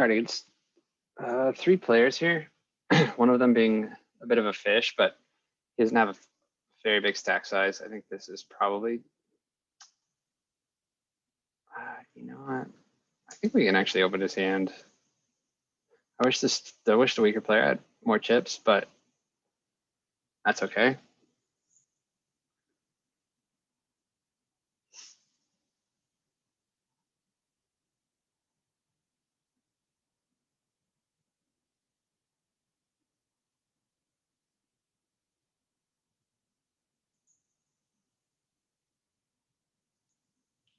All right, it's three players here. One of them being a bit of a fish, but he doesn't have a very big stack size. I think this is probably, you know what? I think we can actually open his hand. I wish the weaker player had more chips, but that's okay.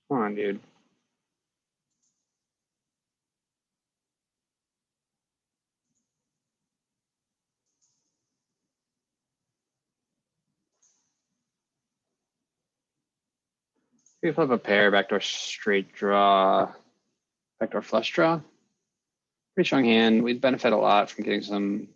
Come on, dude. We flip a pair, backdoor straight draw, backdoor flush draw. Pretty strong hand. We'd benefit a lot from getting some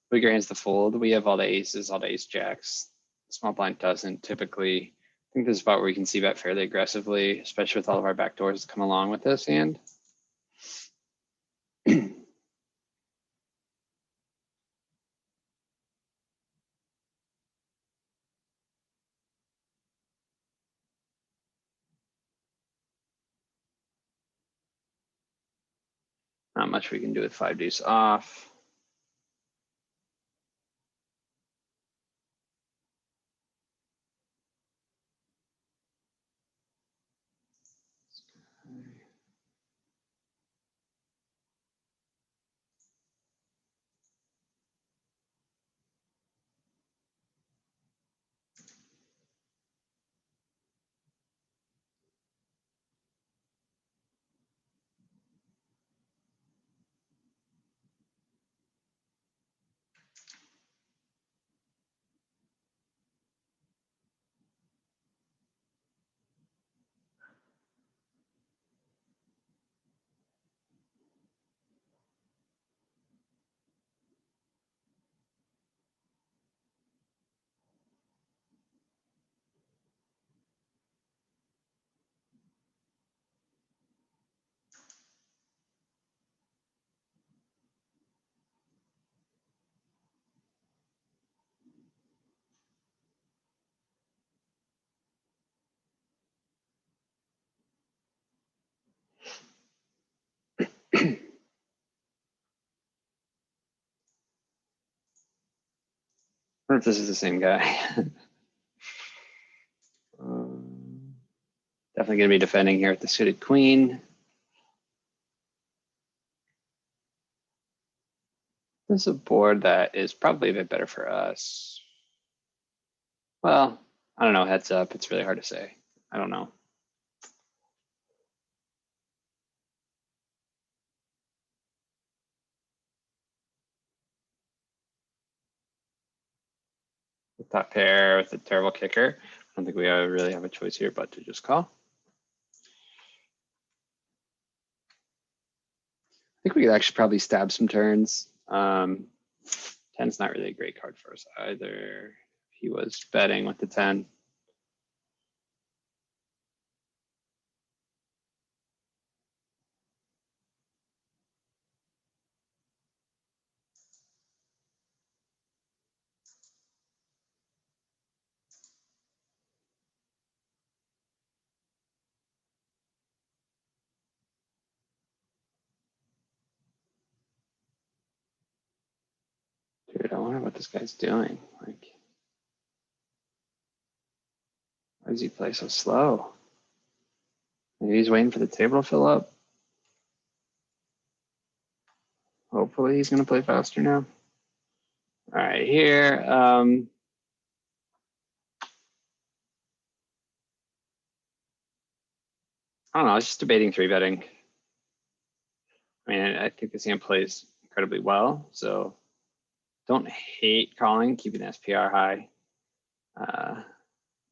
bigger hands to fold. We have all the aces, all the ace jacks. Small blind doesn't typically. I think this is a spot where we can see bet fairly aggressively, especially with all of our backdoors that come along with this hand. Not much we can do with 5 deuce off. I wonder if this is the same guy. Definitely going to be defending here with the suited queen. This is a board that is probably a bit better for us. Well, I don't know, heads up. It's really hard to say. I don't know. With that pair with a terrible kicker, I don't think we really have a choice here but to just call. I think we could actually probably stab some turns. 10's not really a great card for us either. He was betting with the 10. Dude, I wonder what this guy's doing. Like, why does he play so slow? Maybe he's waiting for the table to fill up. Hopefully he's going to play faster now. All right, here. I don't know. I was just debating 3-betting. I mean, I think this hand plays incredibly well, so don't hate calling, keeping the SPR high.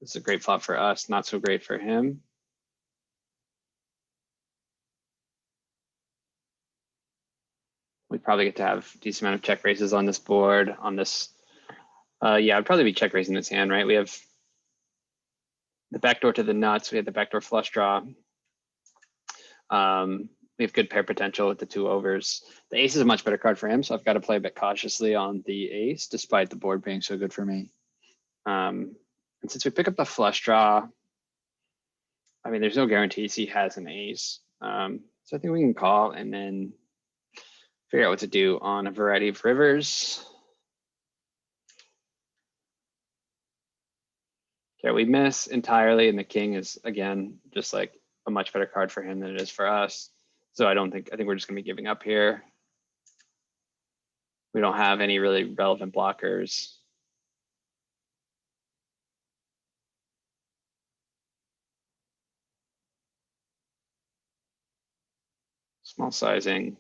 This is a great flop for us, not so great for him. We probably get to have a decent amount of check raises on this board. On this, yeah, I'd probably be check raising this hand, right? We have the backdoor to the nuts. We have the backdoor flush draw. we have good pair potential with the 2 overs. The ace is a much better card for him, so I've got to play a bit cautiously on the ace, despite the board being so good for me. And since we pick up the flush draw, I mean, there's no guarantees he has an ace. So I think we can call and then figure out what to do on a variety of rivers. Okay, we miss entirely, and the king is, again, just like a much better card for him than it is for us. So I think we're just gonna be giving up here. We don't have any really relevant blockers. Small sizing.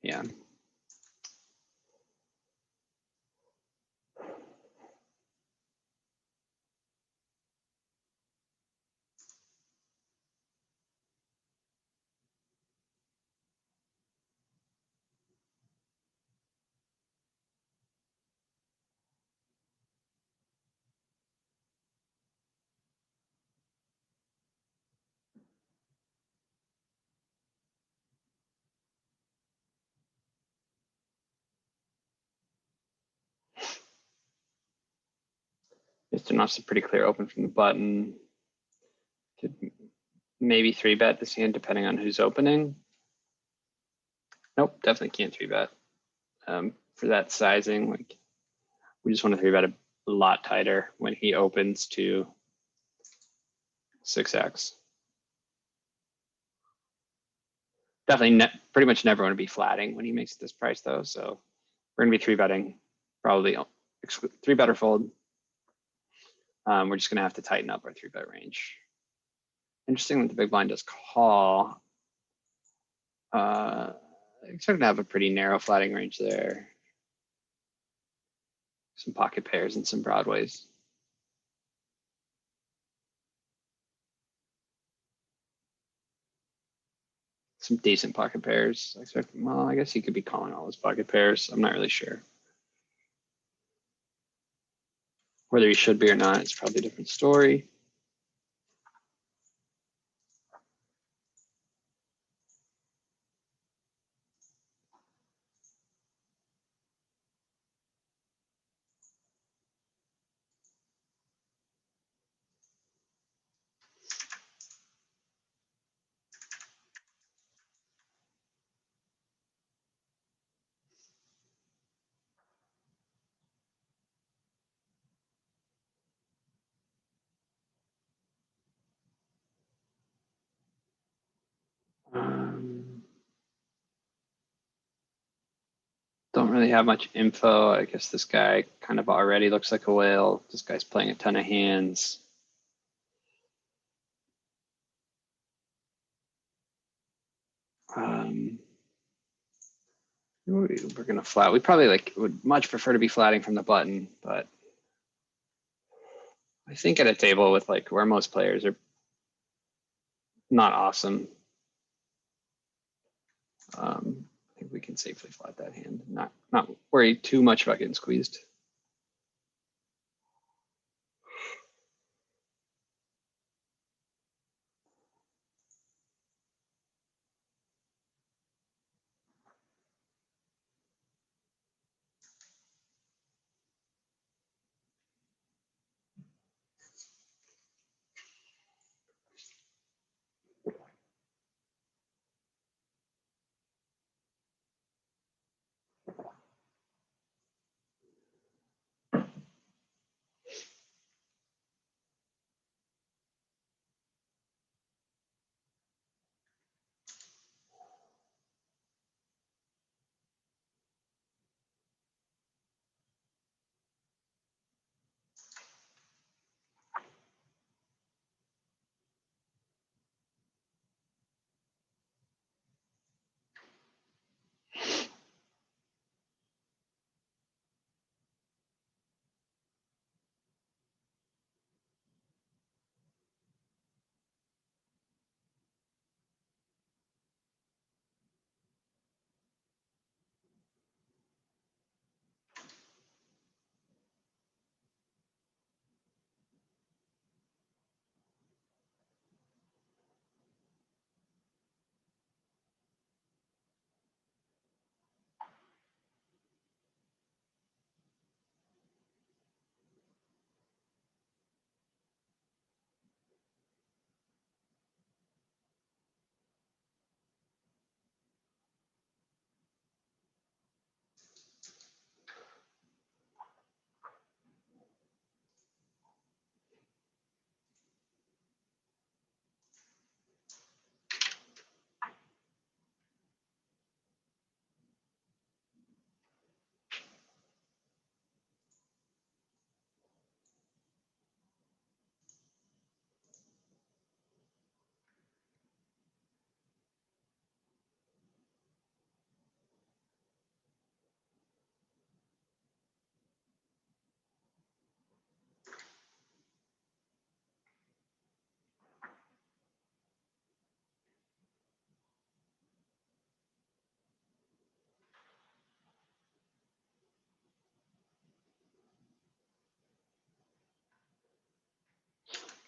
Yeah. Just enough's a pretty clear open from the button. Could maybe 3-bet this hand depending on who's opening. Nope, definitely can't 3-bet. For that sizing, like we just want to 3-bet a lot tighter when he opens to 6x. Definitely pretty much never want to be flatting when he makes this price though. So we're gonna be 3-betting, probably 3-bet or fold. We're just gonna have to tighten up our 3-bet range. Interesting that the big blind does call. Expect to have a pretty narrow flatting range there. Some pocket pairs and some broadways. Some decent pocket pairs. Well, I guess he could be calling all his pocket pairs. I'm not really sure. Whether he should be or not, it's probably a different story. Don't really have much info. I guess this guy kind of already looks like a whale. This guy's playing a ton of hands. We're gonna flat. We probably would much prefer to be flatting from the button, but I think at a table with where most players are not awesome, I think we can safely flat that hand. Not worry too much about getting squeezed.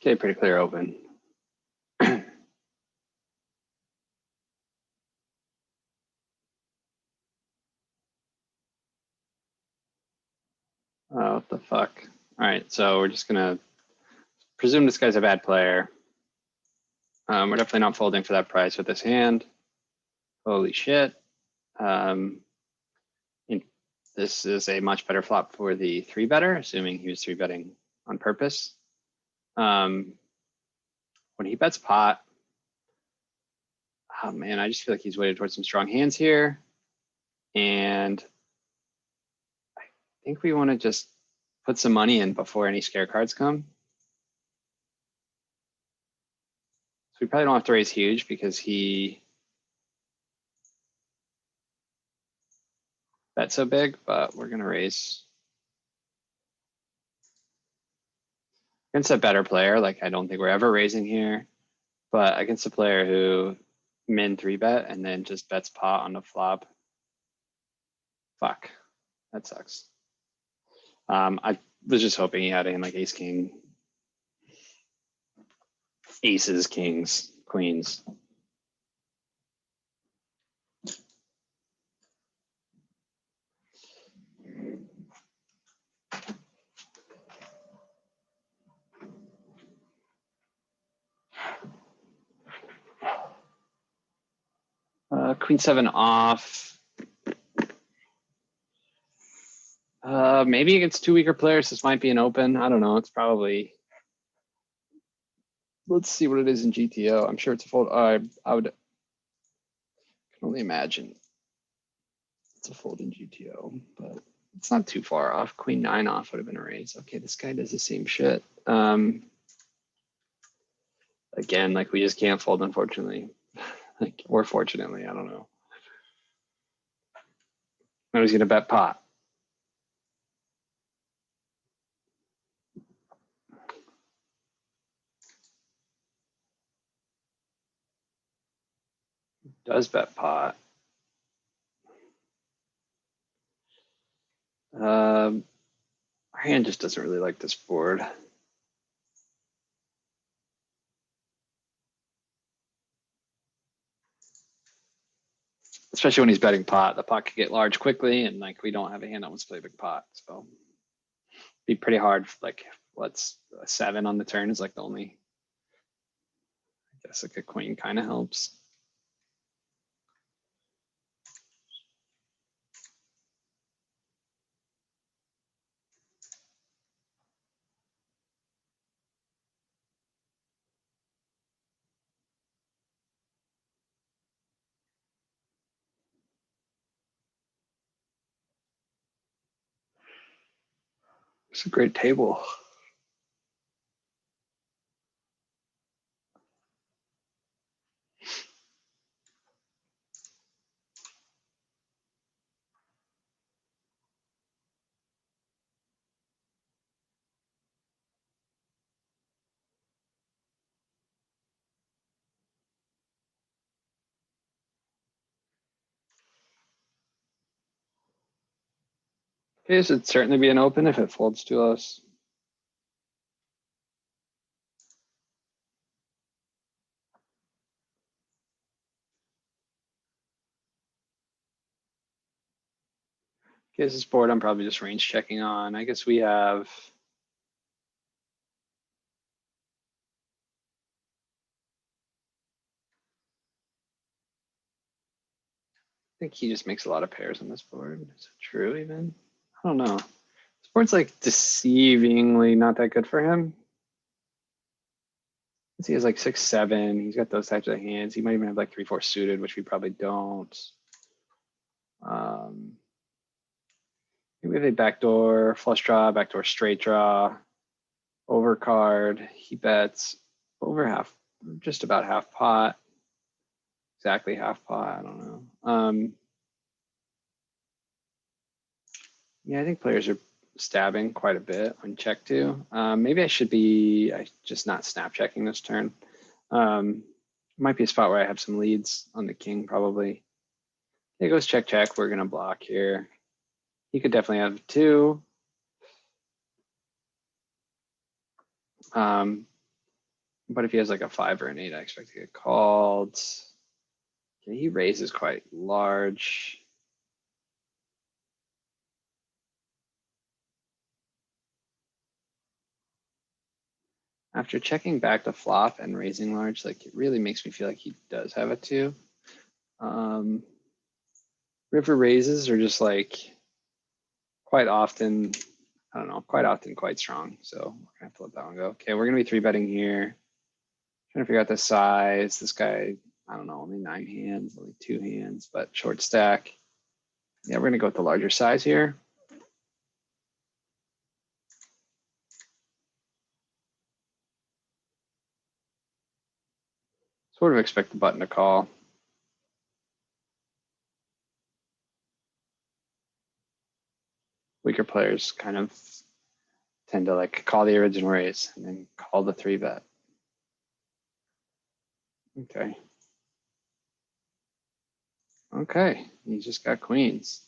Okay, pretty clear open. Oh, what the fuck? All right, so we're just gonna presume this guy's a bad player. We're definitely not folding for that price with this hand. Holy shit. This is a much better flop for the 3-better, assuming he was 3-betting on purpose. When he bets pot, oh man, I just feel like he's weighted towards some strong hands here. And I think we want to just put some money in before any scare cards come. So we probably don't have to raise huge because he bet so big, but we're gonna raise against a better player. Like I don't think we're ever raising here, but against a player who min 3-bet and then just bets pot on the flop. Fuck, that sucks. I was just hoping he had in like ace king, aces, kings, queens. Queen 7 off. Maybe against 2 weaker players, this might be an open. I don't know. It's probably. Let's see what it is in GTO. I'm sure it's a fold. I would can only imagine it's a fold in GTO, but it's not too far off. Queen 9 off would have been a raise. Okay, this guy does the same shit. Again, like we just can't fold, unfortunately. Like, or fortunately, I don't know. I was gonna bet pot. Does bet pot. Our hand just doesn't really like this board. Especially when he's betting pot. The pot could get large quickly, and like we don't have a hand that wants to play big pot. So be pretty hard. Like what's a 7 on the turn is like the only. I guess like a queen kind of helps. It's a great table. Okay, so it'd certainly be an open if it folds to us. Okay, this board I'm probably just range checking on. I guess we have. I think he just makes a lot of pairs on this board. Is it true even? I don't know. This board's like deceivingly not that good for him. He has like 6, 7. He's got those types of hands. He might even have like 3, 4 suited, which we probably don't. We have a backdoor flush draw, backdoor straight draw, overcard. He bets over half, just about half pot. Exactly half pot. I don't know. Yeah, I think players are stabbing quite a bit on check two. Maybe I should be just not snap checking this turn. Might be a spot where I have some leads on the king probably. It goes check, check. We're gonna block here. He could definitely have 2. But if he has like a 5 or an 8, I expect to get called. Okay, he raises quite large. After checking back the flop and raising large, like it really makes me feel like he does have a 2. River raises are just like quite often, I don't know, quite often quite strong. So we're gonna have to let that one go. Okay, we're gonna be 3-betting here. Trying to figure out the size. This guy, I don't know, only 9 hands, only 2 hands, but short stack. Yeah, we're gonna go with the larger size here. Sort of expect the button to call. Weaker players kind of tend to like call the original raise and then call the 3-bet. Okay. Okay, he just got queens.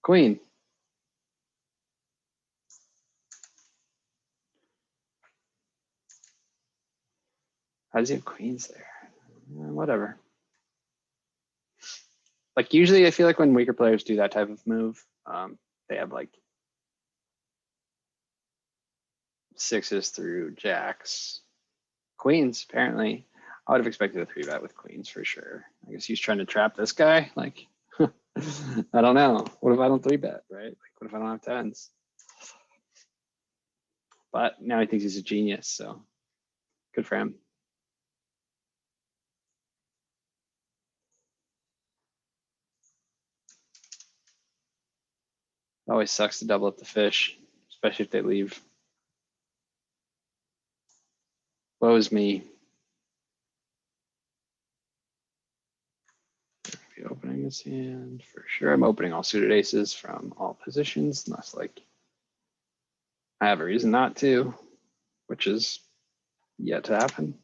Queen. How does he have queens there? Whatever. Like usually I feel like when weaker players do that type of move, they have like 6s through jacks. Queens, apparently. I would have expected a 3-bet with queens for sure. I guess he's trying to trap this guy. Like, I don't know. What if I don't 3-bet, right? Like, what if I don't have 10s? But now he thinks he's a genius, so good for him. It always sucks to double up the fish, especially if they leave. Woe's me. Be opening this hand for sure. I'm opening all suited aces from all positions, unless like I have a reason not to, which is yet to happen.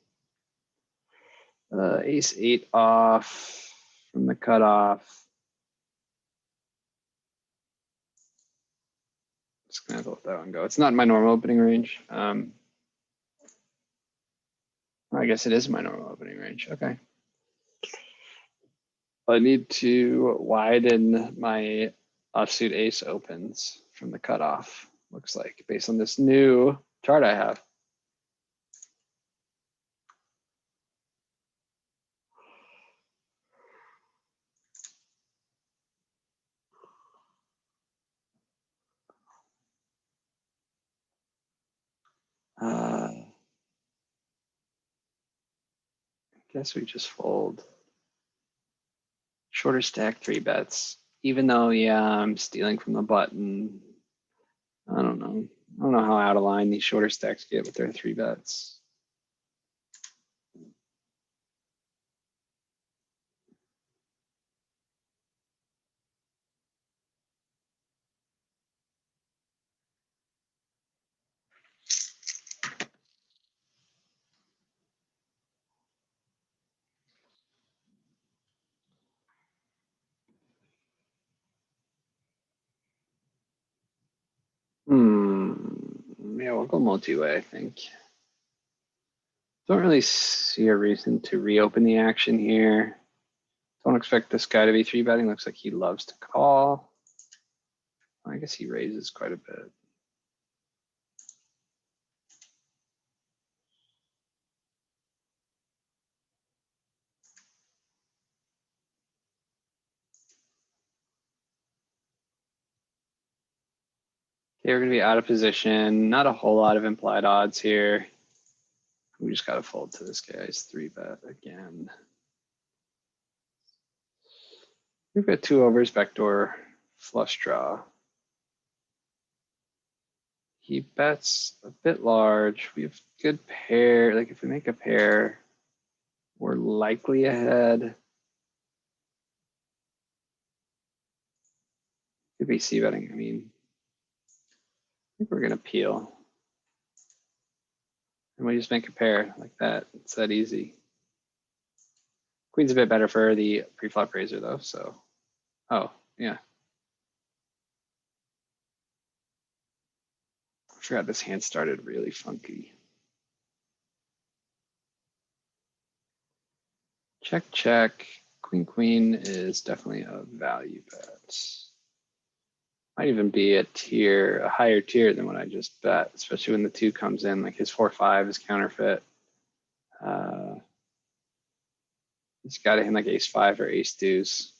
Ace 8 off from the cutoff. Just gonna let that one go. It's not in my normal opening range. I guess it is my normal opening range. Okay. I need to widen my offsuit ace opens from the cutoff. Looks like based on this new chart I have. I guess we just fold. Shorter stack 3-bets. Even though, yeah, I'm stealing from the button. I don't know. I don't know how out of line these shorter stacks get with their 3-bets. Yeah, we'll go multi-way, I think. Don't really see a reason to reopen the action here. Don't expect this guy to be 3-betting. Looks like he loves to call. I guess he raises quite a bit. Okay, we're gonna be out of position. Not a whole lot of implied odds here. We just gotta fold to this guy's 3-bet again. We've got 2 overs, backdoor flush draw. He bets a bit large. We have good pair. Like if we make a pair, we're likely ahead. Could be c-betting. I mean, I think we're gonna peel. And we just make a pair like that. It's that easy. Queen's a bit better for the pre-flop raiser though, so. Oh, yeah. I forgot this hand started really funky. Check, check. Queen, queen is definitely a value bet. Might even be a higher tier than what I just bet, especially when the 2 comes in, like his 4-5 is counterfeit. He's got it in like ace-5 or ace-deuce.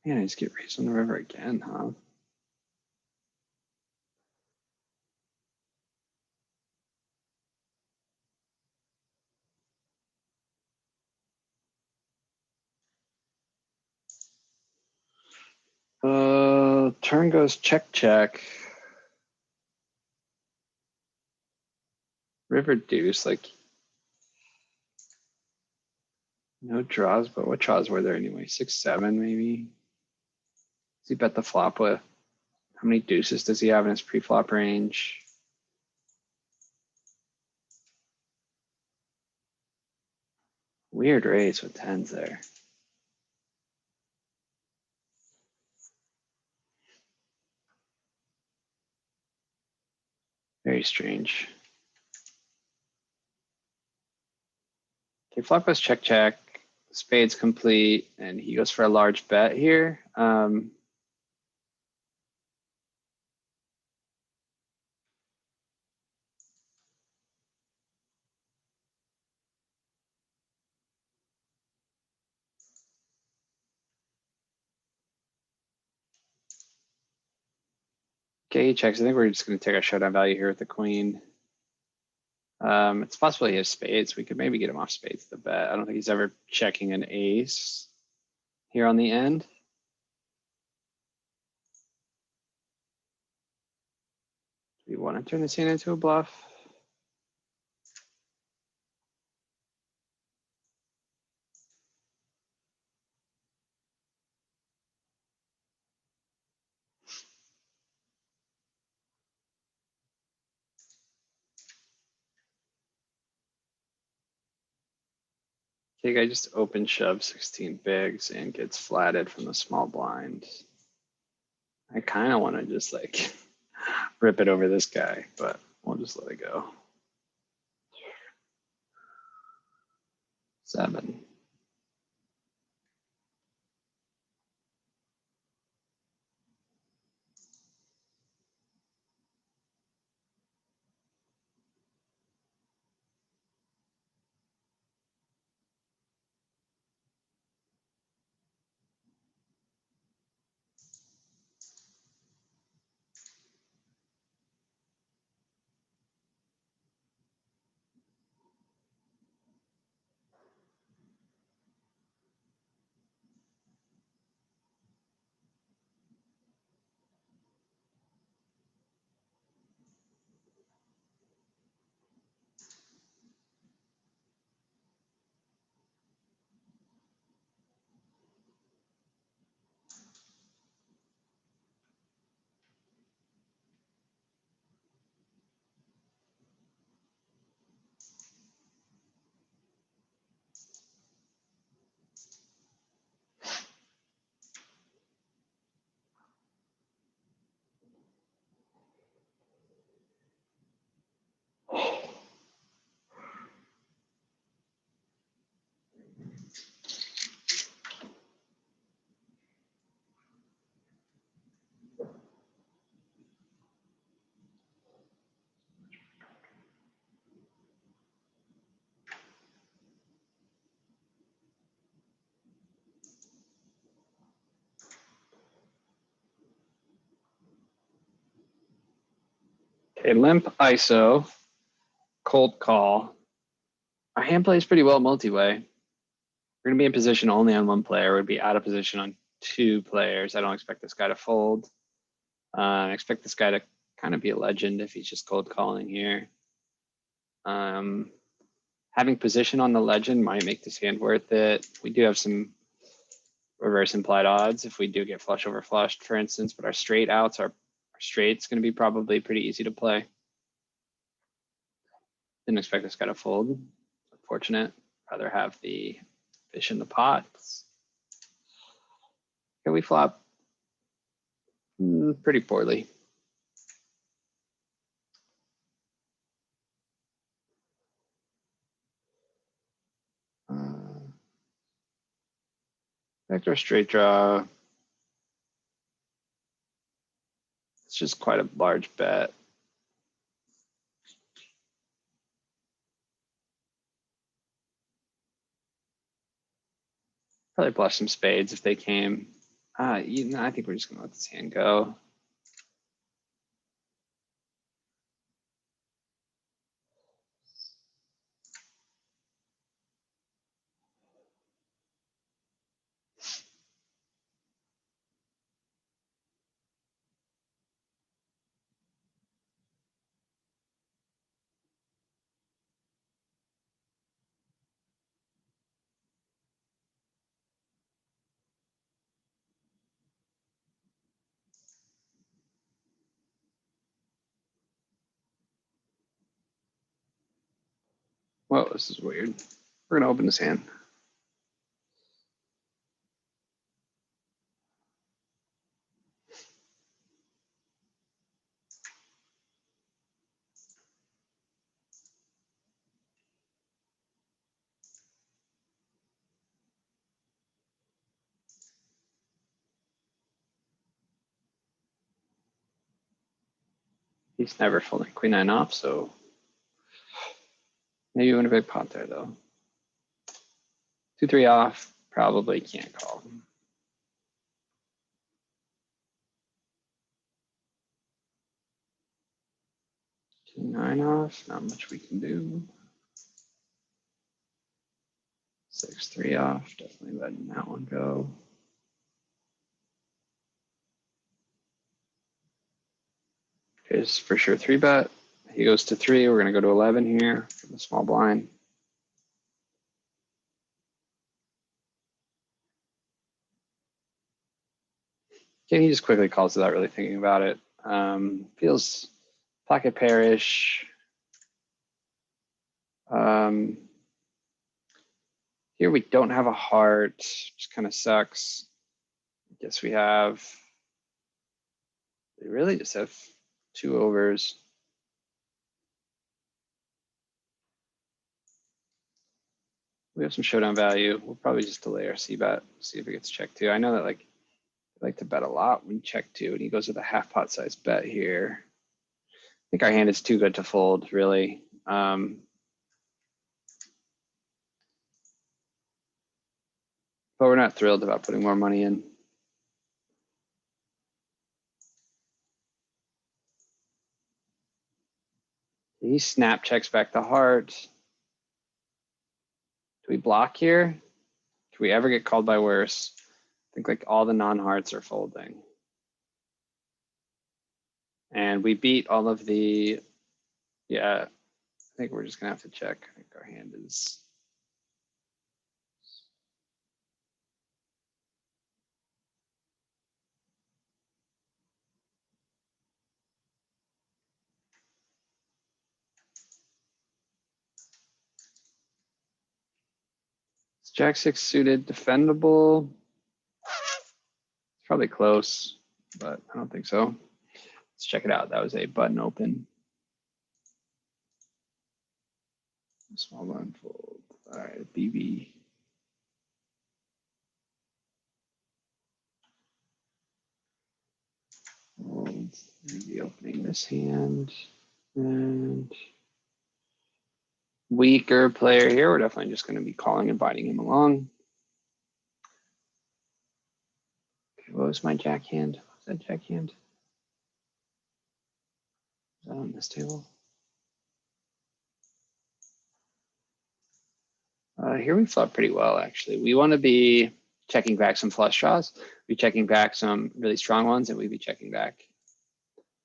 Man, I just get raised on the river again, huh? Turn goes check, check. River deuce, like no draws, but what draws were there anyway? 6-7 maybe. Does he bet the flop with? How many deuces does he have in his pre-flop range? Weird raise with 10s there. Very strange. Okay, flop goes check, check. Spade's complete, and he goes for a large bet here. Okay, he checks. I think we're just going to take our showdown value here with the queen. It's possible he has spades. We could maybe get him off spades to bet. I don't think he's ever checking an ace here on the end. Do we want to turn this hand into a bluff? Okay, guy just open shove 16 bigs and gets flatted from the small blind. I kind of want to just like rip it over this guy, but we'll just let it go. 7. Okay, limp ISO, cold call. Our hand plays pretty well multi-way. We're gonna be in position only on one player. We'd be out of position on 2 players. I don't expect this guy to fold. I expect this guy to kind of be a legend if he's just cold calling here. Having position on the legend might make this hand worth it. We do have some reverse implied odds if we do get flush over flushed, for instance, but our straight outs, our straight's going to be probably pretty easy to play. Didn't expect this guy to fold. Unfortunate. Rather have the fish in the pots. Can we flop? Pretty poorly. Backdoor straight draw. It's just quite a large bet. Probably bluff some spades if they came. I think we're just gonna let this hand go. Well, this is weird. We're gonna open this hand. He's never folding queen nine off, so maybe you win a big pot there though. 2-3 off, probably can't call. King nine off, not much we can do. 6-3 off, definitely letting that one go. Is for sure 3-bet. He goes to 3. We're gonna go to 11 here from the small blind. Okay, he just quickly calls without really thinking about it. Feels pocket pairish. Here we don't have a heart, which kind of sucks. I guess we really just have 2 overs. We have some showdown value. We'll probably just delay our c-bet, see if it gets checked too. I know that I like to bet a lot when check two, and he goes with a half pot size bet here. I think our hand is too good to fold, really. But we're not thrilled about putting more money in. He snap checks back the heart. Do we block here? Can we ever get called by worse? I think like all the non-hearts are folding. And we beat all of the, yeah, I think we're just gonna have to check. I think our hand is. Is Jack 6 suited defendable? It's probably close, but I don't think so. Let's check it out. That was a button open. Small blind fold. All right, BB. Maybe opening this hand. And weaker player here. We're definitely just going to be calling and biting him along. Okay, what was my jack hand? Was that jack hand? Is that on this table? Here we flop pretty well, actually. We want to be checking back some flush draws, be checking back some really strong ones, and we'd be checking back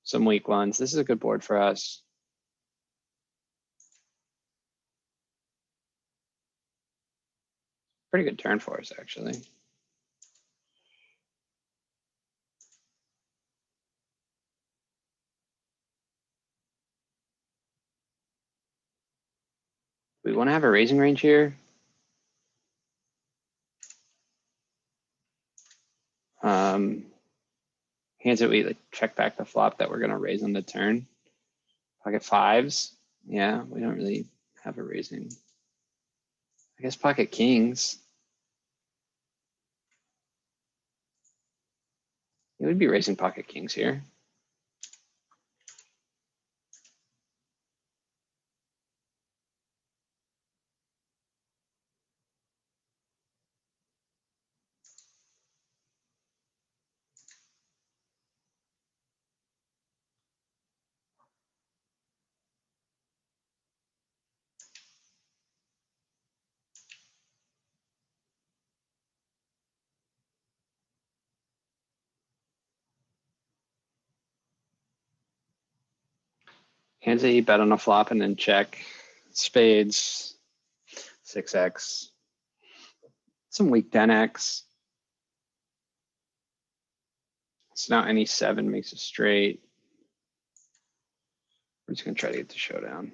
some weak ones. This is a good board for us. Pretty good turn for us, actually. We want to have a raising range here. Hands that we like check back the flop that we're going to raise on the turn. Pocket fives. Yeah, we don't really have a raising. I guess pocket kings. He would be raising pocket kings here. Hands that he bet on a flop and then check. Spades, 6x. Some weak 10x. So now any 7 makes a straight. We're just gonna try to get the showdown.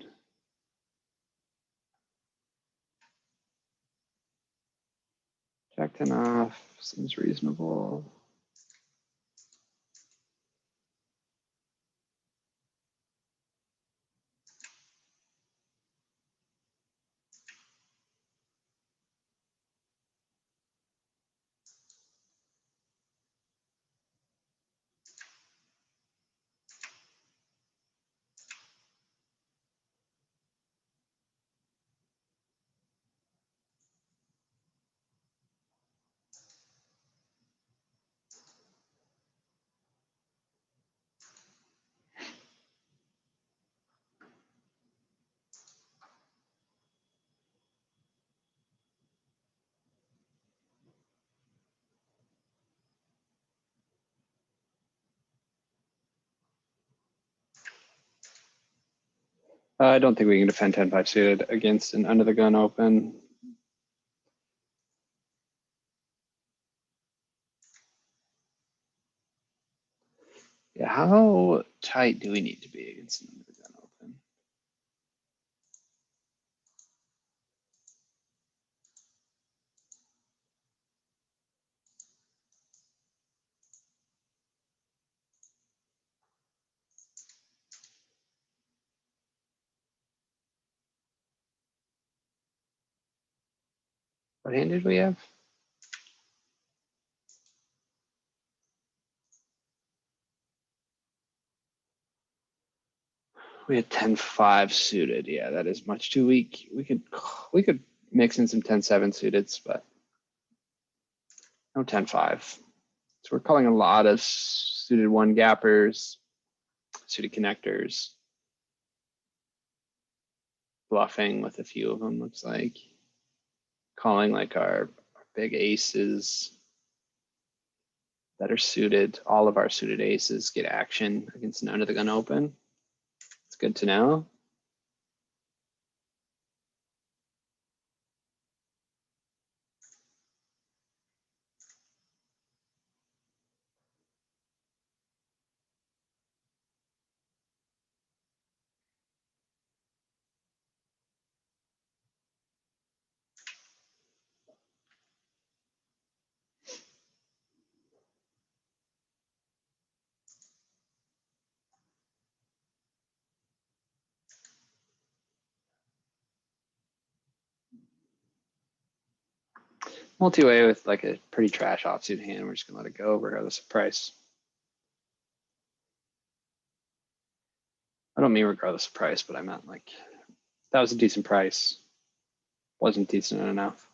Jack 10 off, seems reasonable. I don't think we can defend 10-5 suited against an under the gun open. Yeah, how tight do we need to be against an under the gun open? What hand did we have? We had 10-5 suited. Yeah, that is much too weak. We could mix in some 10-7 suiteds, but no 10-5. So we're calling a lot of suited one gappers, suited connectors, bluffing with a few of them, looks like. Calling like our big aces that are suited. All of our suited aces get action against an under the gun open. It's good to know. Multi-way with like a pretty trash offsuit hand. We're just gonna let it go regardless of price. I don't mean regardless of price, but I meant like that was a decent price. Wasn't decent enough.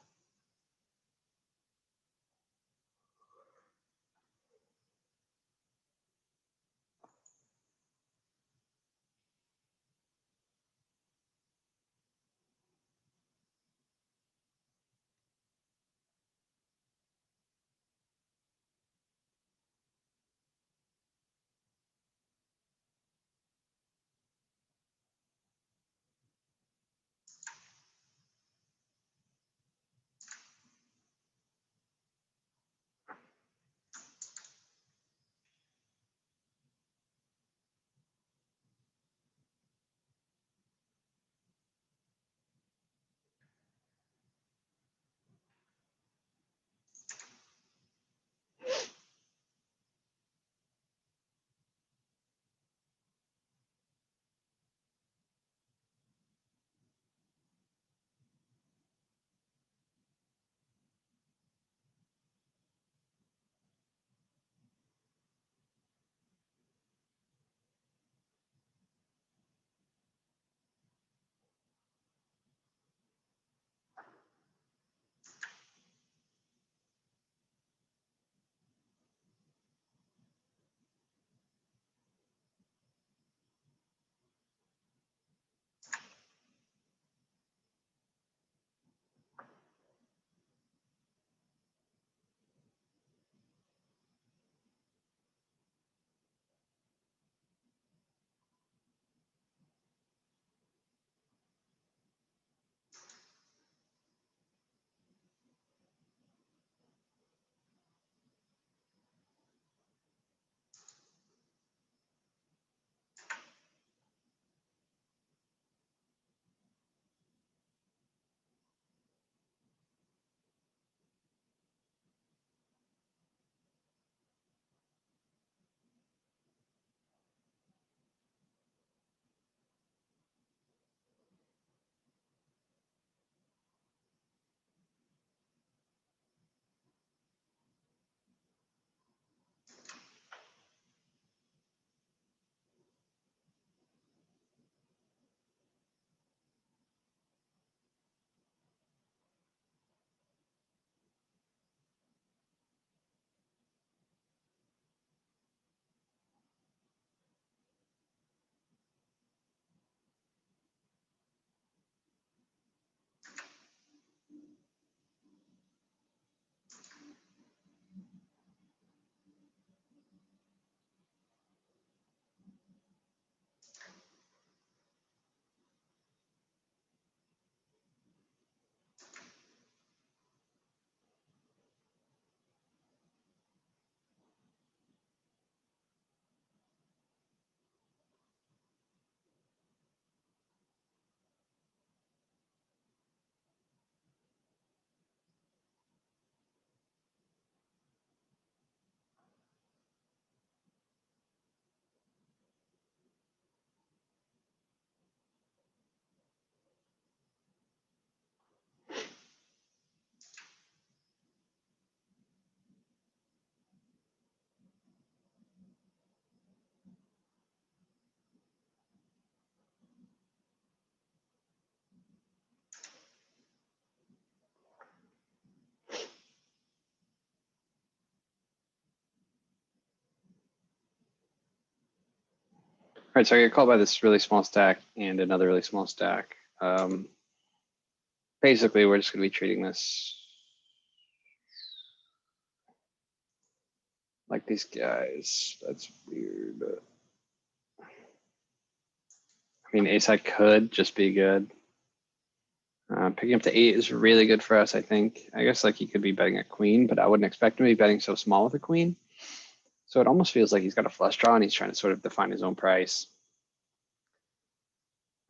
right, so I get called by this really small stack and another really small stack. Basically, we're just going to be treating this like these guys. That's weird. I mean, ace high could just be good. Picking up to 8 is really good for us, I think. I guess like he could be betting a queen, but I wouldn't expect him to be betting so small with a queen. So it almost feels like he's got a flush draw and he's trying to sort of define his own price.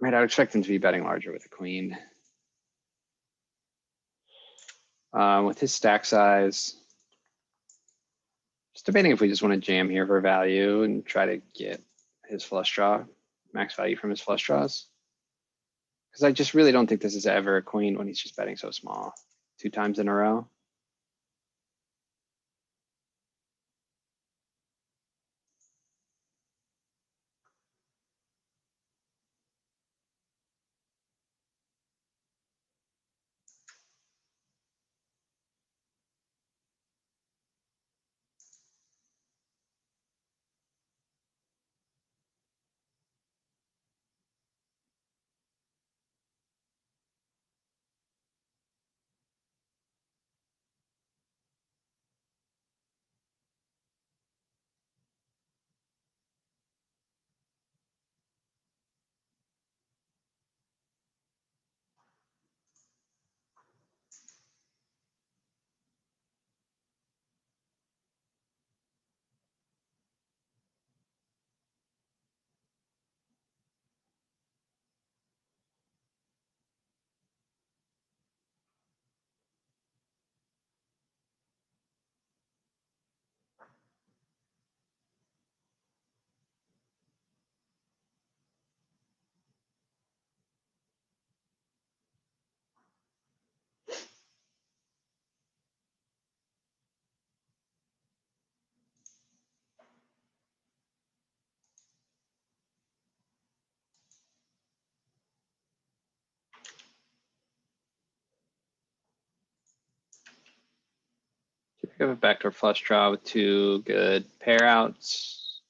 Right, I would expect him to be betting larger with a queen. With his stack size, just debating if we just want to jam here for value and try to get his flush draw, max value from his flush draws. Because I just really don't think this is ever a queen when he's just betting so small 2 times in a row. We have a backdoor flush draw with 2 good pair outs.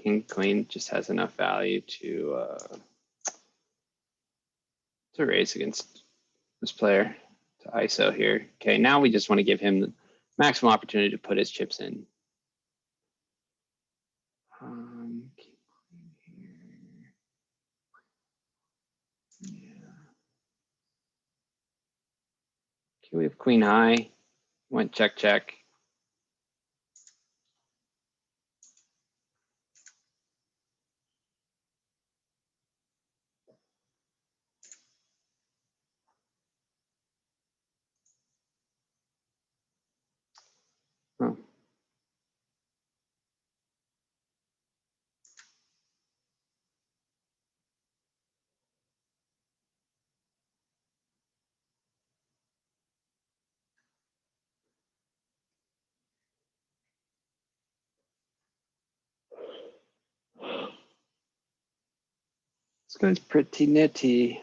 King queen just has enough value to raise against this player to ISO here. Okay, now we just want to give him the maximum opportunity to put his chips in. Yeah. Okay, we have queen high. Went check, check. Oh. This guy's pretty nitty.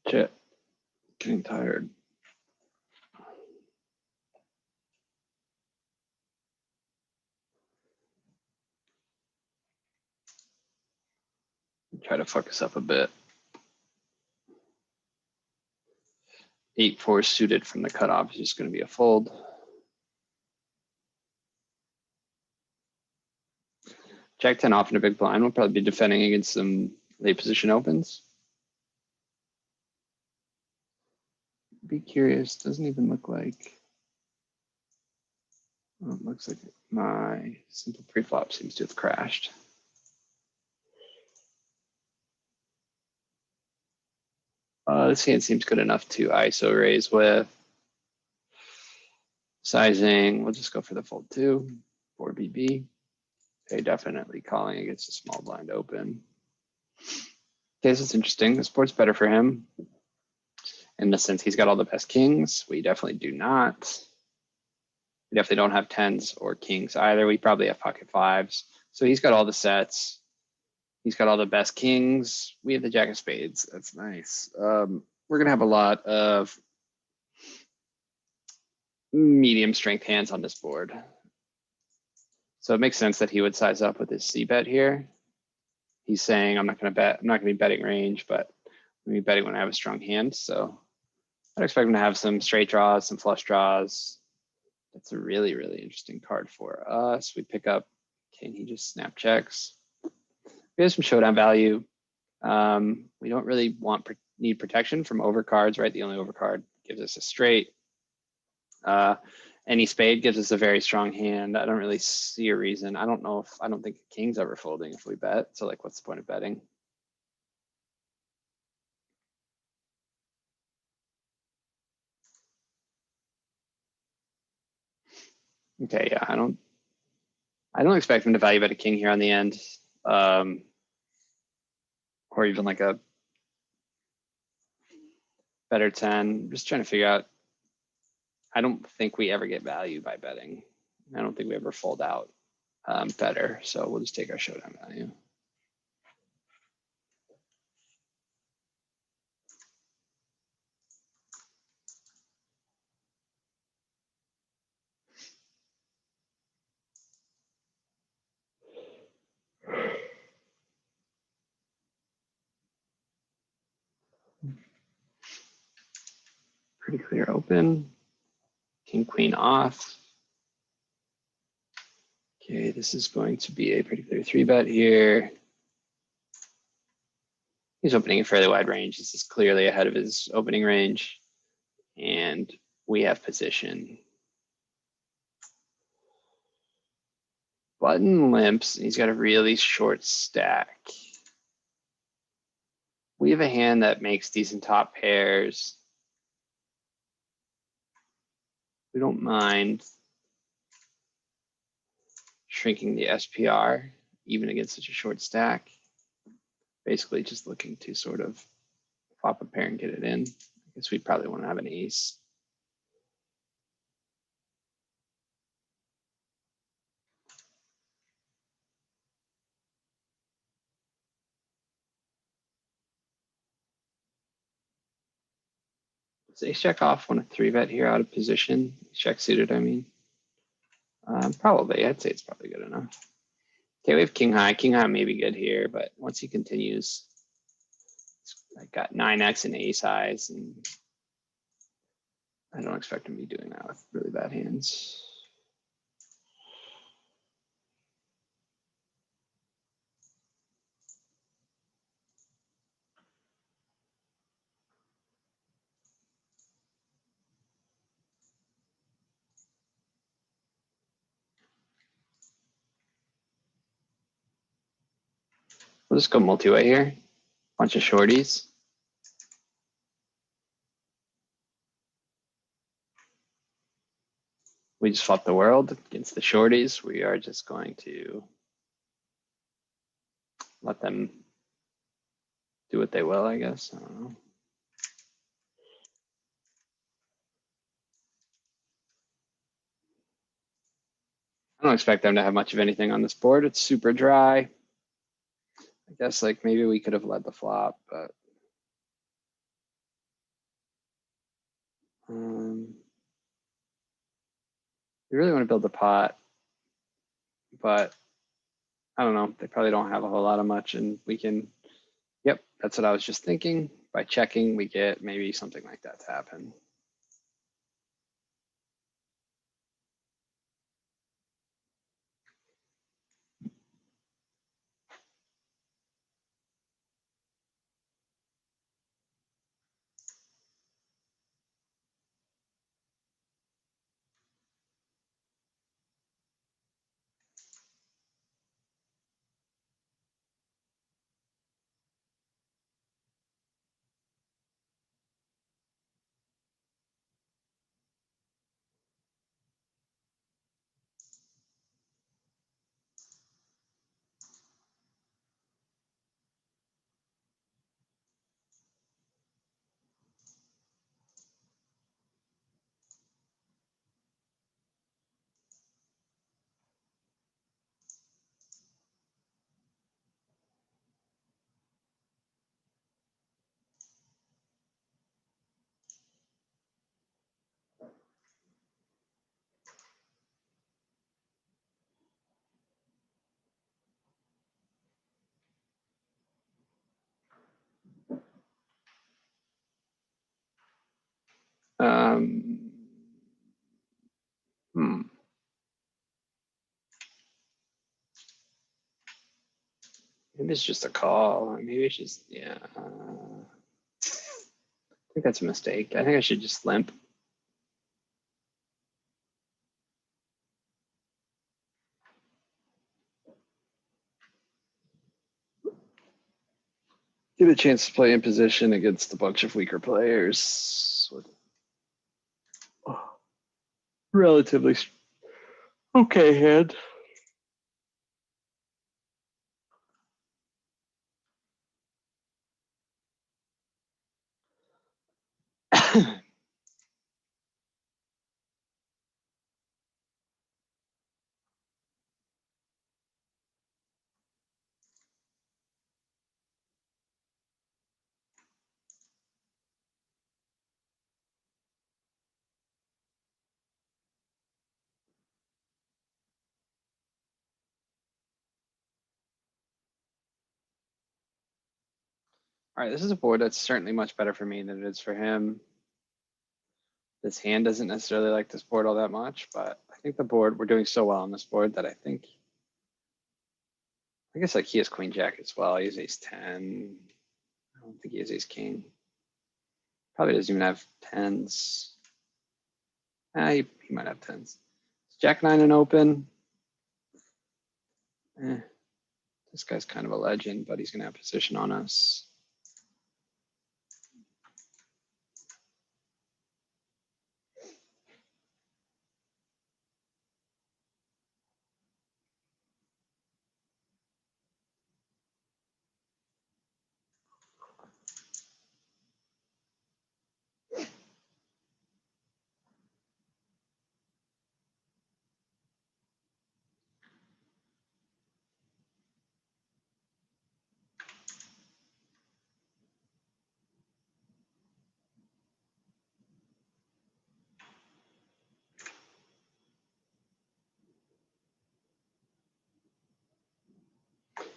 Shit, getting tired. Try to fuck us up a bit. 8-4 suited from the cutoff is just going to be a fold. Jack 10 off in a big blind. We'll probably be defending against some late position opens. Be curious. Doesn't even look like. Well, it looks like my simple preflop seems to have crashed. This hand seems good enough to ISO raise with. Sizing, we'll just go for the fold 2, 4BB. Okay, definitely calling against a small blind open. Okay, this is interesting. This board's better for him in the sense he's got all the best kings. We definitely do not. We definitely don't have 10s or kings either. We probably have pocket 5s. So he's got all the sets. He's got all the best kings. We have the jack of spades. That's nice. We're gonna have a lot of medium strength hands on this board. So it makes sense that he would size up with his C bet here. He's saying, I'm not gonna bet, I'm not gonna be betting range, but I'm gonna be betting when I have a strong hand. So I'd expect him to have some straight draws, some flush draws. That's a really, really interesting card for us. We pick up, can he just snap checks? We have some showdown value. We don't really need protection from overcards, right? The only overcard gives us a straight. Any spade gives us a very strong hand. I don't really see a reason. I don't think king's ever folding if we bet. So like, what's the point of betting? Okay, yeah, I don't expect him to value bet a king here on the end. Or even like a better 10. Just trying to figure out. I don't think we ever get value by betting. I don't think we ever fold out better. So we'll just take our showdown value. Pretty clear open. King, queen off. Okay, this is going to be a pretty clear 3-bet here. He's opening a fairly wide range. This is clearly ahead of his opening range. And we have position. Button limps. He's got a really short stack. We have a hand that makes decent top pairs. We don't mind shrinking the SPR even against such a short stack. Basically just looking to sort of flop a pair and get it in. I guess we probably want to have an ace. Does ace check off want a 3-bet here out of position? Check suited, I mean. Probably, I'd say it's probably good enough. Okay, we have king high. King high may be good here, but once he continues, I got 9x and ace highs, and I don't expect him to be doing that with really bad hands. We'll just go multi-way here. Bunch of shorties. We just flop the world against the shorties. We are just going to let them do what they will, I guess. I don't know. I don't expect them to have much of anything on this board. It's super dry. I guess like maybe we could have led the flop, but we really want to build the pot, but I don't know. They probably don't have a whole lot of much, and we can Yep, that's what I was just thinking. By checking, we get maybe something like that to happen. Um, hmm. Maybe it's just a call. Maybe it's just, yeah. I think that's a mistake. I think I should just limp. Get a chance to play in position against a bunch of weaker players. With relatively okay hand. All right, this is a board that's certainly much better for me than it is for him. This hand doesn't necessarily like this board all that much, but I think the board, we're doing so well on this board that I guess like he has queen jack as well. He has ace 10. I don't think he has ace king. Probably doesn't even have tens. He might have tens. Jack 9 and open. This guy's kind of a legend, but he's going to have position on us.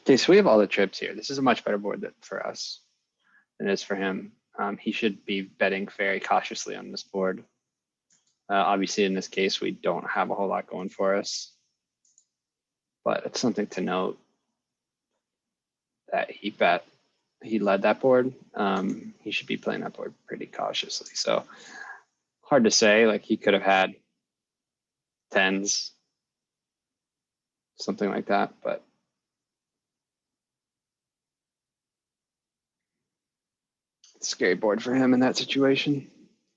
Okay, so we have all the trips here. This is a much better board for us than it is for him. He should be betting very cautiously on this board. Obviously, in this case, we don't have a whole lot going for us, but it's something to note that he led that board. He should be playing that board pretty cautiously. So hard to say, like he could have had tens, something like that, but it's a scary board for him in that situation.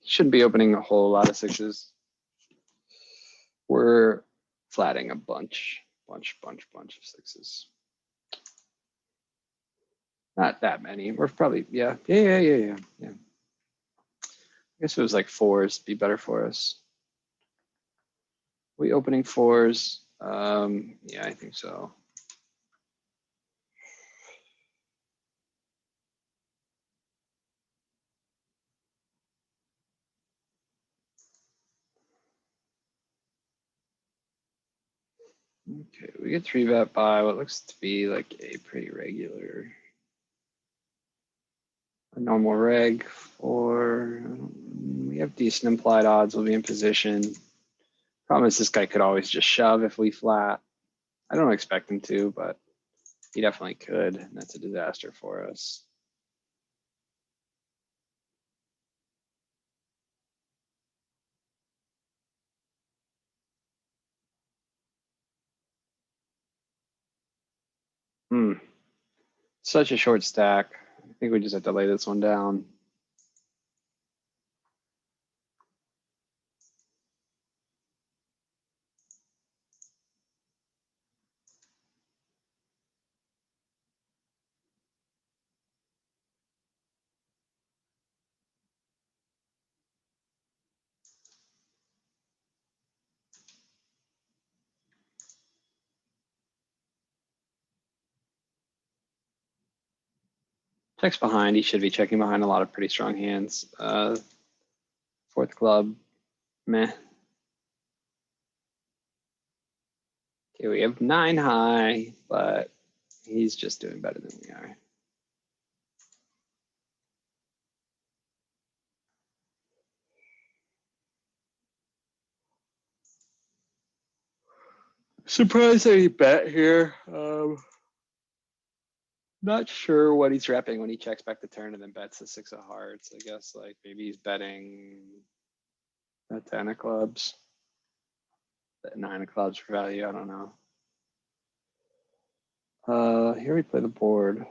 Shouldn't be opening a whole lot of sixes. We're flatting a bunch of sixes. Not that many. We're probably, yeah. I guess it was like fours be better for us. We opening fours? Yeah, I think so. Okay, we get 3-bet by what looks to be like a pretty regular a normal reg for, we have decent implied odds we'll be in position. Problem is this guy could always just shove if we flat. I don't expect him to, but he definitely could, and that's a disaster for us. Such a short stack. I think we just have to lay this one down. Checks behind. He should be checking behind a lot of pretty strong hands. Fourth club, meh. Okay, we have 9 high, but he's just doing better than we are. Surprised that he bet here. Not sure what he's repping when he checks back the turn and then bets the 6 of hearts. I guess like maybe he's betting a 10 of clubs, 9 of clubs for value. I don't know. Here we play the board.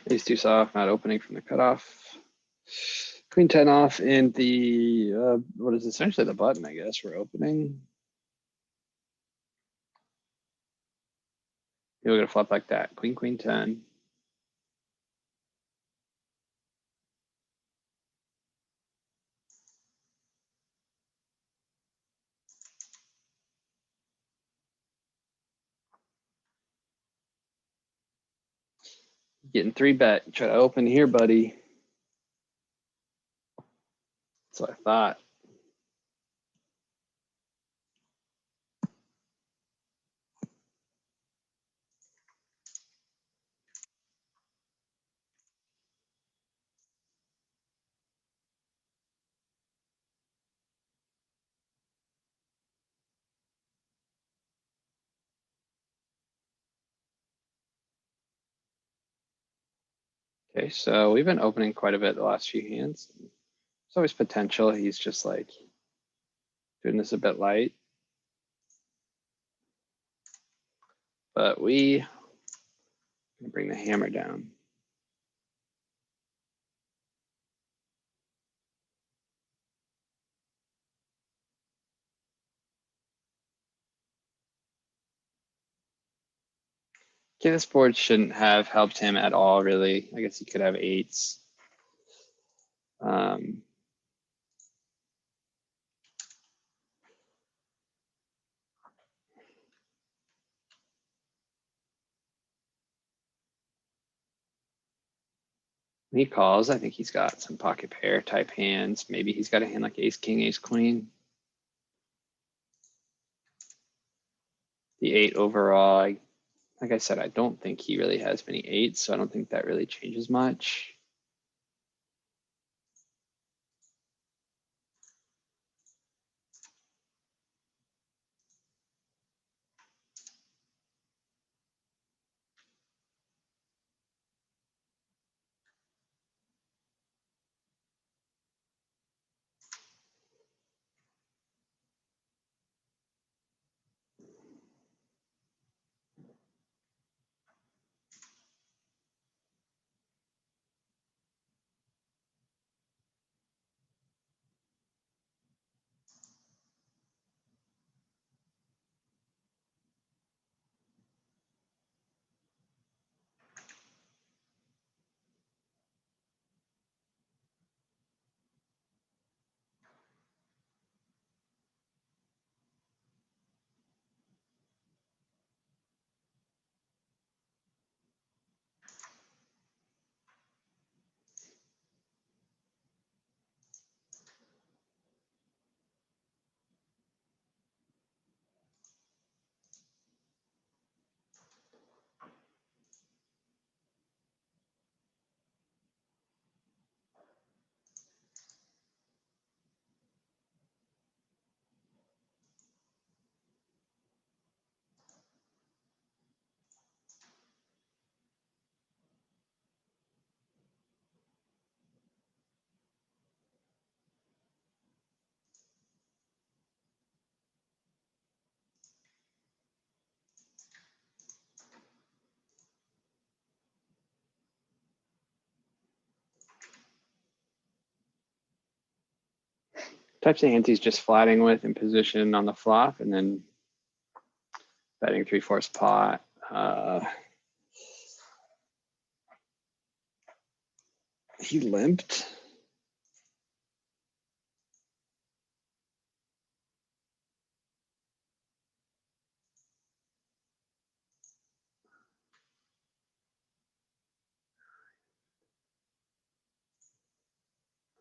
Ace 2 soft, not opening from the cutoff. Queen 10 off and the, what is essentially the button, I guess, we're opening. You're gonna flop like that. Queen, queen 10. Getting 3-bet. Try to open here, buddy. That's what I thought. Okay, so we've been opening quite a bit the last few hands. There's always potential. He's just like doing this a bit light. But we bring the hammer down. Okay, this board shouldn't have helped him at all, really. I guess he could have 8s. When he calls, I think he's got some pocket pair type hands. Maybe he's got a hand like ace, king, ace, queen. The 8 overall, like I said, I don't think he really has many 8s, so I don't think that really changes much. Types of hands he's just flatting with in position on the flop and then betting 3/4 pot. He limped.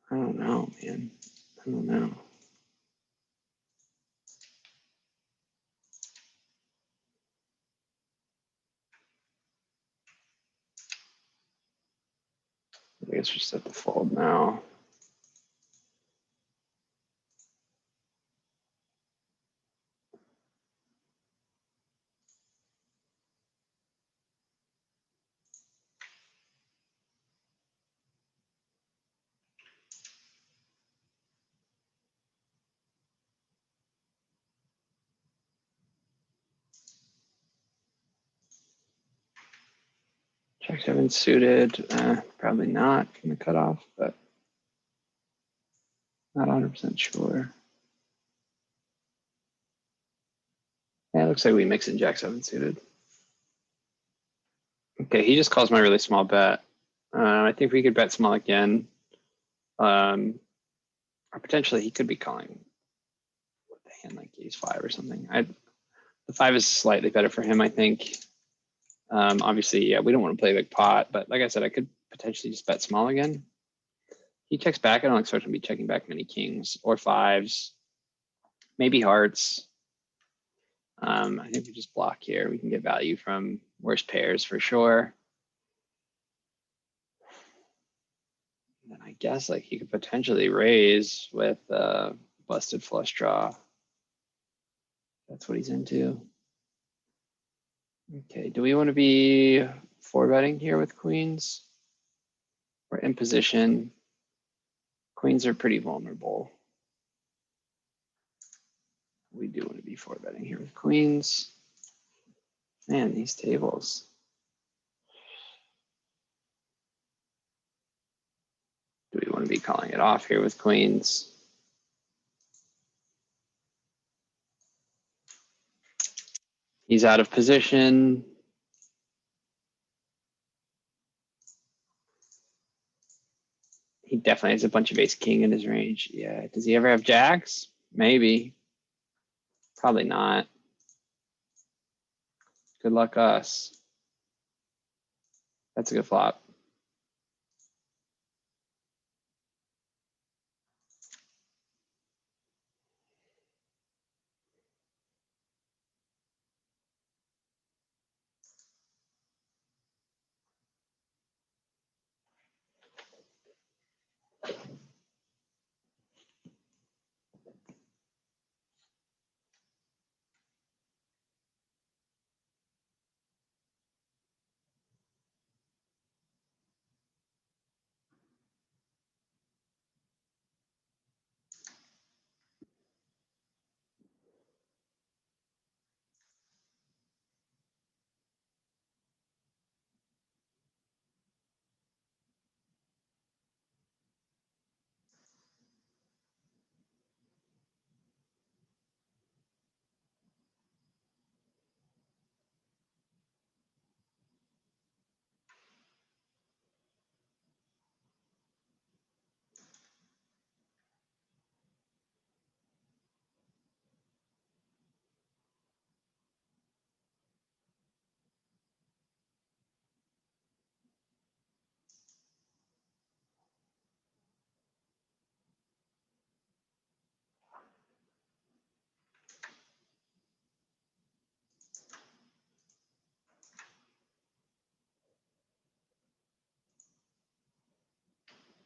I don't know, man. I don't know. I guess we're set to fold now. Jack 7 suited, probably not from the cutoff, but not 100% sure. Yeah, it looks like we mix in Jack 7 suited. Okay, he just calls my really small bet. I think we could bet small again. Or potentially he could be calling with a hand like ace 5 or something. The 5 is slightly better for him, I think. Obviously, yeah, we don't want to play big pot, but like I said, I could potentially just bet small again. He checks back. I don't expect him to be checking back many kings or 5s, maybe hearts. I think we just block here. We can get value from worse pairs for sure. And I guess like he could potentially raise with busted flush draw. That's what he's into. Okay, do we want to be 4-betting here with queens? We're in position. Queens are pretty vulnerable. We do want to be 4-betting here with queens. Man, these tables. Do we want to be calling it off here with queens? He's out of position. He definitely has a bunch of ace king in his range. Yeah, does he ever have jacks? Maybe. Probably not. Good luck us. That's a good flop.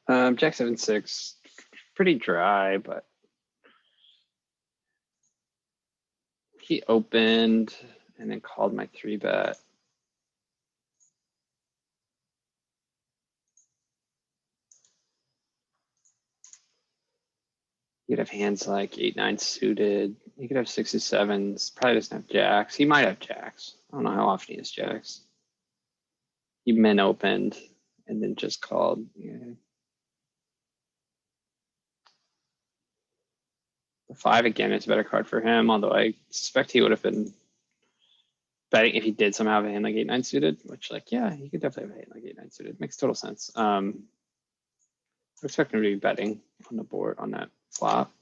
Jack 7-6, pretty dry, but he opened and then called my 3-bet. He could have hands like 8-9 suited. He could have 6s, 7s. Probably doesn't have jacks. He might have jacks. I don't know how often he has jacks. He min opened and then just called. Yeah. The 5 again is a better card for him, although I suspect he would have been betting if he did somehow have a hand like 8-9 suited, which like, yeah, he could definitely have a hand like 8-9 suited. Makes total sense. I expect him to be betting on the board on that flop.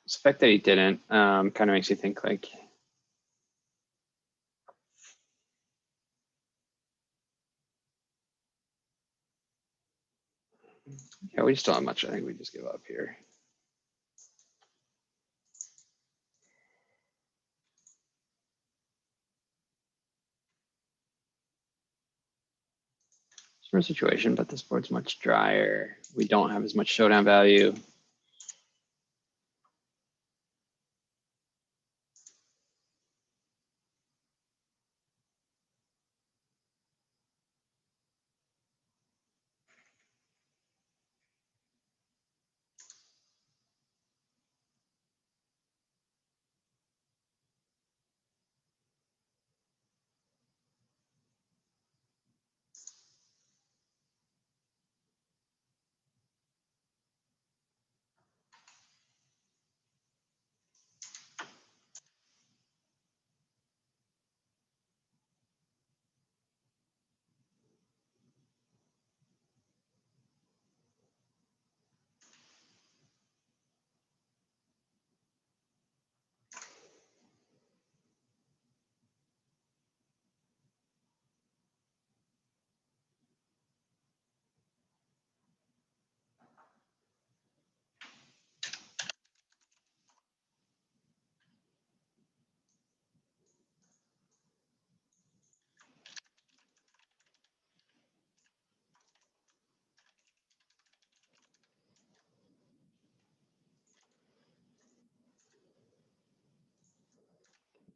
The fact that he didn't kind of makes you think like, yeah, we just don't have much. I think we just give up here. Similar situation, but this board's much drier. We don't have as much showdown value.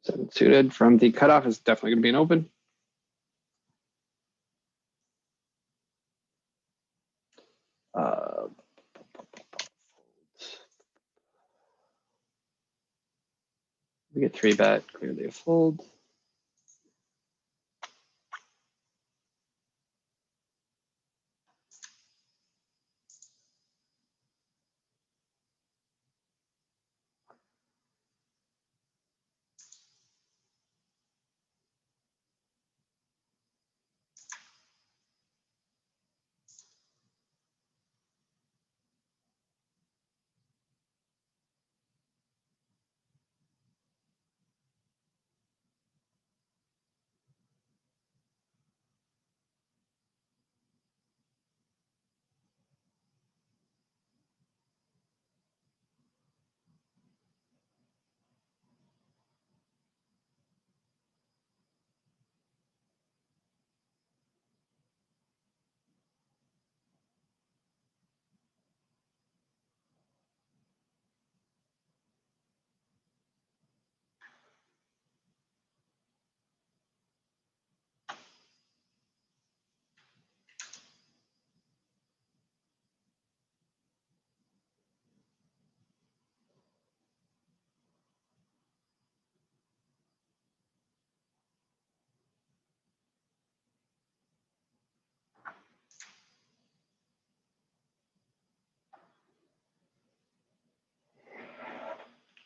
Seven suited from the cutoff is definitely going to be an open. We get 3-bet, clearly a fold.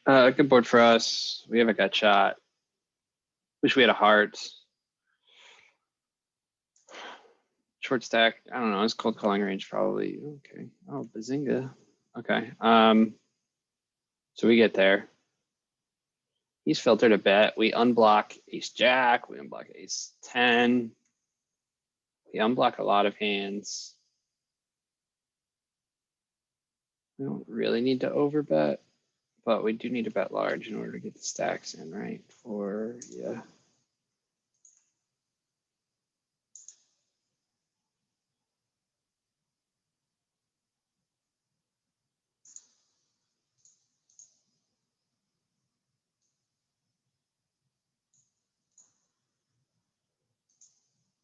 Good board for us. We have a gut shot. Wish we had a heart. Short stack. I don't know. It's cold calling range probably. Okay. Oh, bazinga. Okay. So we get there. He's filtered a bet. We unblock ace jack. We unblock ace 10. We unblock a lot of hands. We don't really need to overbet, but we do need to bet large in order to get the stacks in, right? Yeah.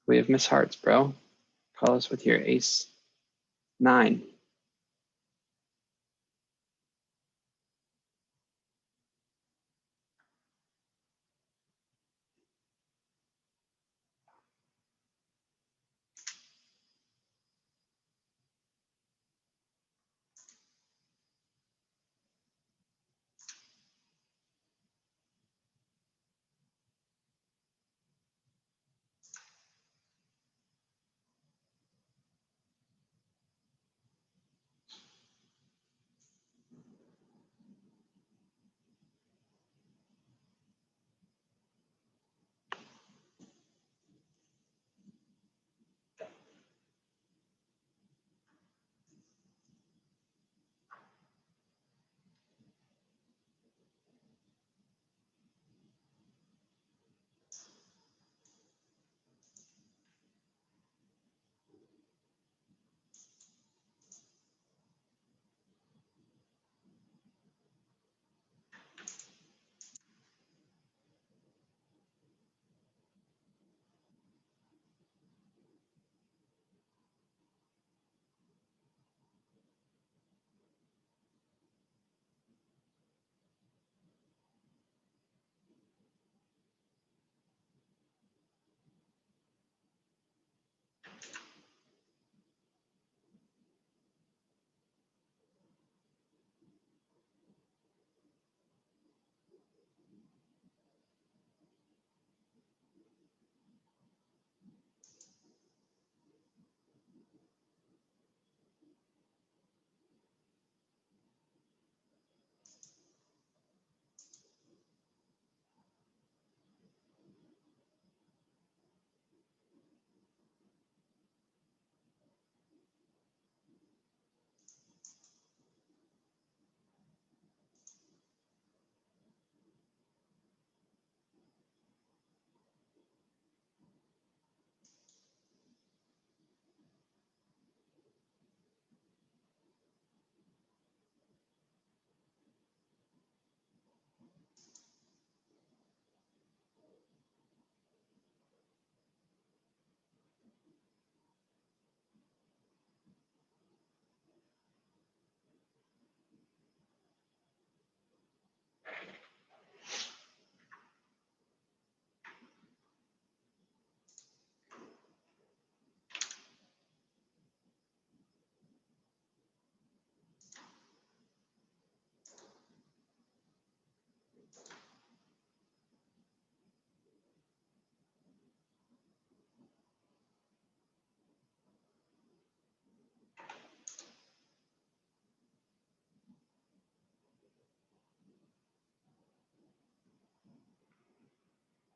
We have Miss Hearts, bro. Call us with your ace 9.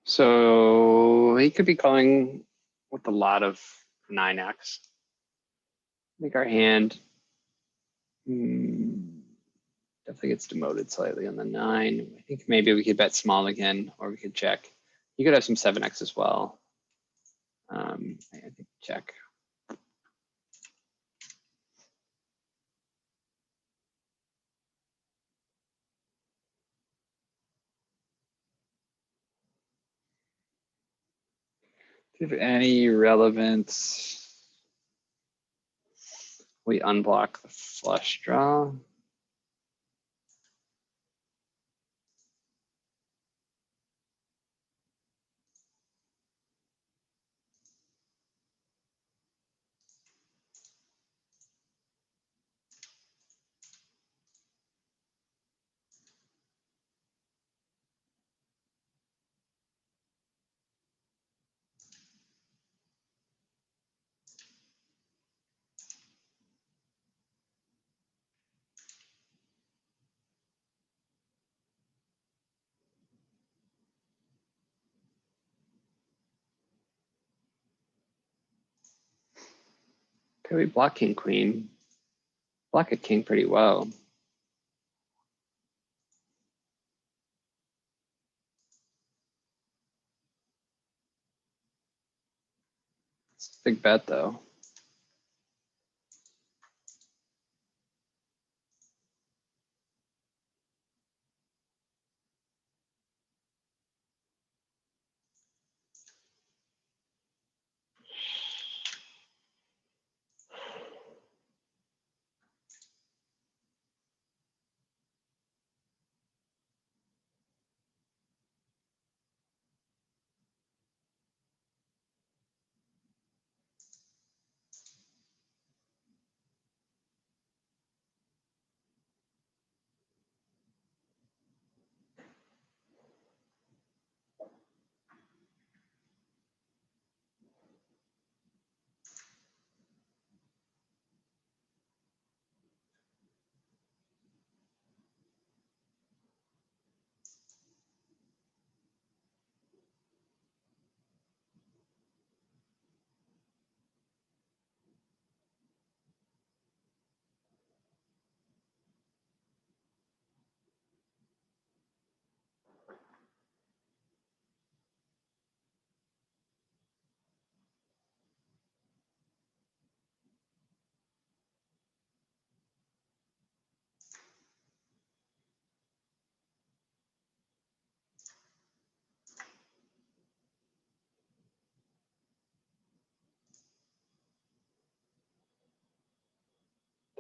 So he could be calling with a lot of 9x. Make our hand definitely gets demoted slightly on the 9. I think maybe we could bet small again, or we could check. You could have some 7x as well. I think check. Do you have any relevance? We unblock the flush draw. Okay, we block king queen. Block a king pretty well. It's a big bet though.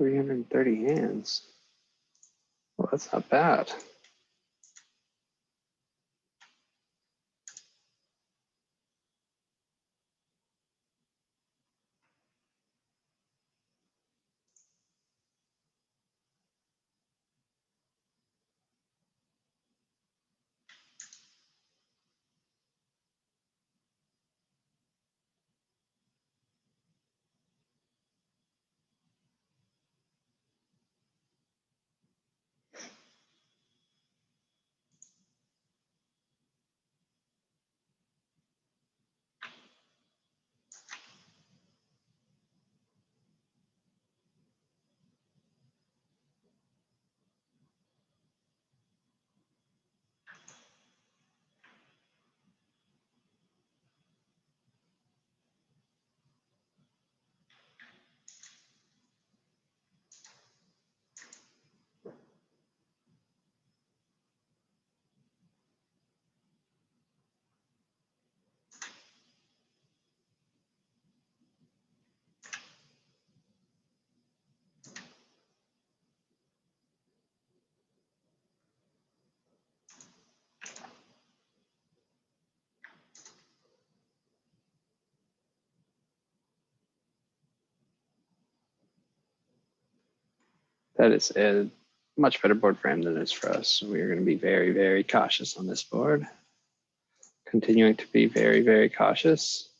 330 hands. Well, that's not bad. That is a much better board for him than it is for us. So we are going to be very, very cautious on this board. Continuing to be very, very cautious.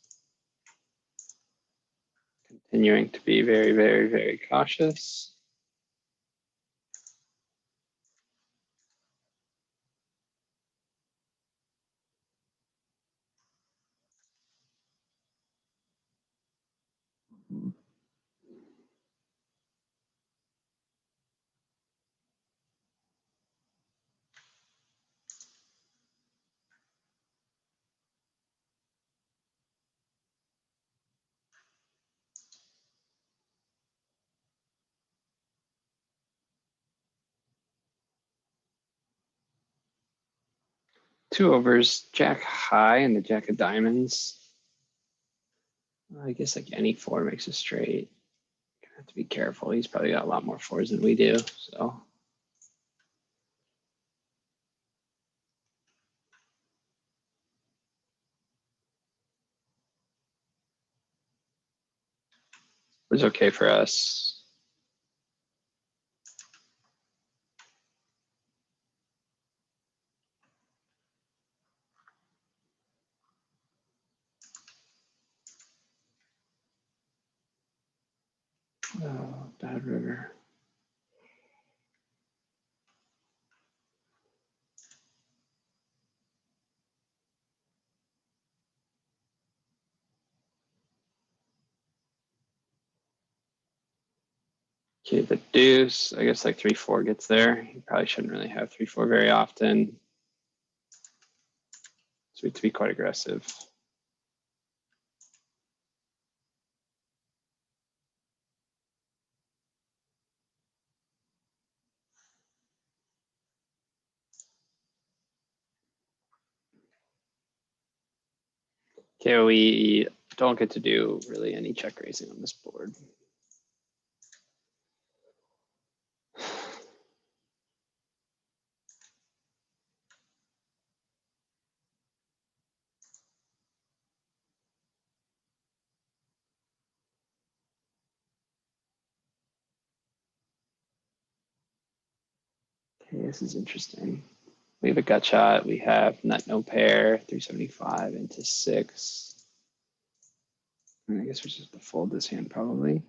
Continuing to be very, very, very cautious. Two overs, jack high and the jack of diamonds. I guess like any four makes a straight. Have to be careful. He's probably got a lot more fours than we do. So it was okay for us. Oh, bad river. Okay, the deuce. I guess like 3-4 gets there. You probably shouldn't really have 3-4 very often. So we have to be quite aggressive. Okay, we don't get to do really any check raising on this board. Okay, this is interesting. We have a gut shot. We have nut no pair, 375 into 6. And I guess we're just to fold this hand probably.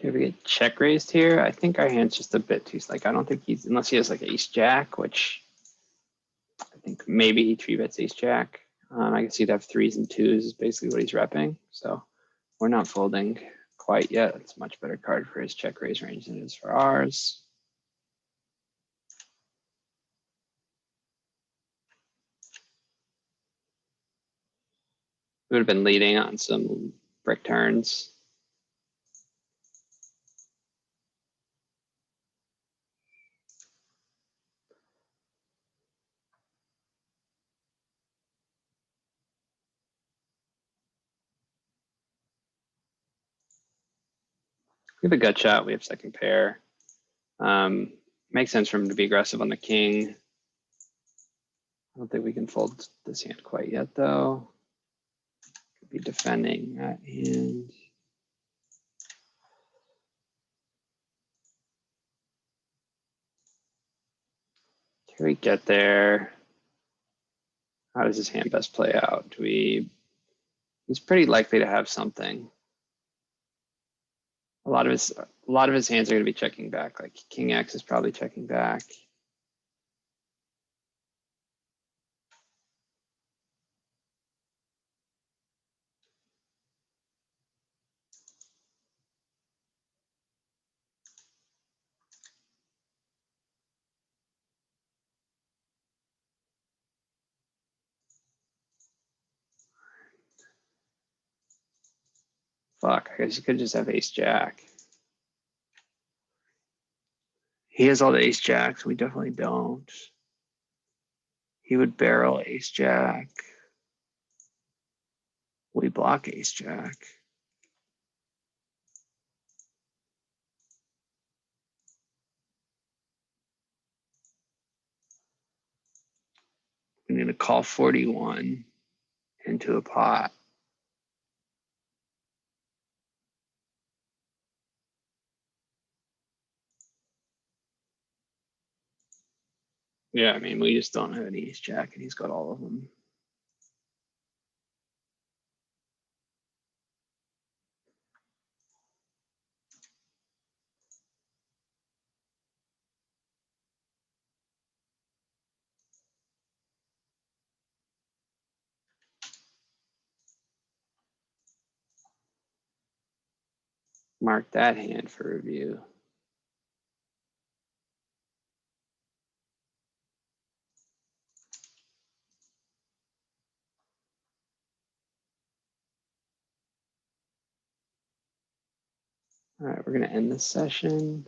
Okay, we get check raised here. I think our hand's just a bit too, like, I don't think he's, unless he has like ace jack, which I think maybe he 3-bets ace jack. I guess he'd have 3s and 2s is basically what he's repping. So we're not folding quite yet. It's a much better card for his check raise range than it is for ours. We would have been leading on some brick turns. We have a gut shot. We have second pair. Makes sense for him to be aggressive on the king. I don't think we can fold this hand quite yet, though. Could be defending that hand. Can we get there? How does his hand best play out? He's pretty likely to have something. A lot of his hands are going to be checking back. Like King X is probably checking back. Fuck, I guess you could just have ace jack. He has all the ace jacks. We definitely don't. He would barrel ace jack. We block ace jack. We need to call 41 into a pot. Yeah, I mean, we just don't have any ace jack, and he's got all of them. Mark that hand for review. All right, we're going to end this session.